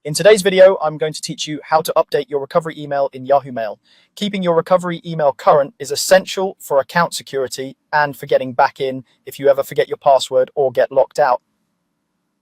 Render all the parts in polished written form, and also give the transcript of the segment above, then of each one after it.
In today's video, I'm going to teach you how to update your recovery email in Yahoo Mail. Keeping your recovery email current is essential for account security and for getting back in if you ever forget your password or get locked out.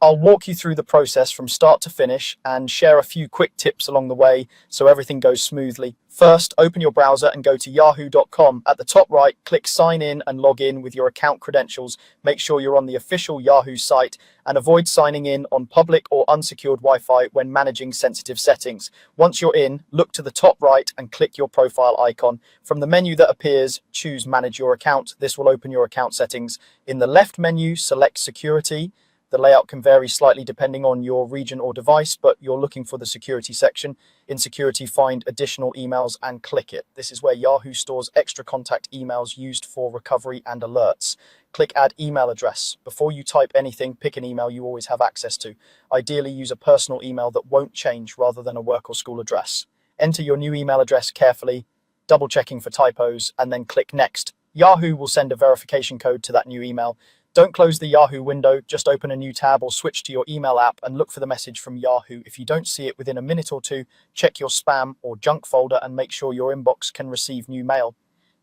I'll walk you through the process from start to finish and share a few quick tips along the way so everything goes smoothly. First, open your browser and go to yahoo.com. At the top right, click sign in and log in with your account credentials. Make sure you're on the official Yahoo site and avoid signing in on public or unsecured Wi-Fi when managing sensitive settings. Once you're in, look to the top right and click your profile icon. From the menu that appears, choose Manage Your Account. This will open your account settings. In the left menu, select Security. The layout can vary slightly depending on your region or device, but you're looking for the security section. In security, find additional emails and click it. This is where Yahoo stores extra contact emails used for recovery and alerts. Click add email address. Before you type anything, pick an email you always have access to. Ideally, use a personal email that won't change rather than a work or school address. Enter your new email address carefully, double checking for typos, and then click next. Yahoo will send a verification code to that new email. Don't close the Yahoo window, just open a new tab or switch to your email app and look for the message from Yahoo. If you don't see it within a minute or two, check your spam or junk folder and make sure your inbox can receive new mail.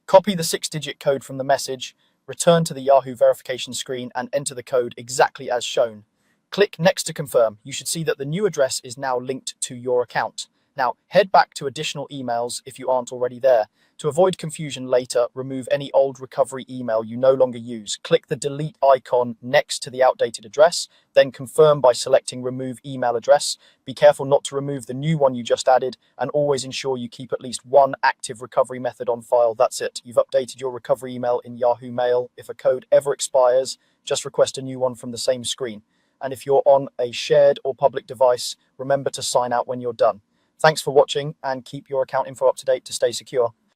Copy the 6-digit code from the message, return to the Yahoo verification screen and enter the code exactly as shown. Click next to confirm. You should see that the new address is now linked to your account. Now, head back to additional emails if you aren't already there. To avoid confusion later, remove any old recovery email you no longer use. Click the delete icon next to the outdated address, then confirm by selecting remove email address. Be careful not to remove the new one you just added, and always ensure you keep at least one active recovery method on file. That's it. You've updated your recovery email in Yahoo Mail. If a code ever expires, just request a new one from the same screen. And if you're on a shared or public device, remember to sign out when you're done. Thanks for watching and keep your account info up to date to stay secure.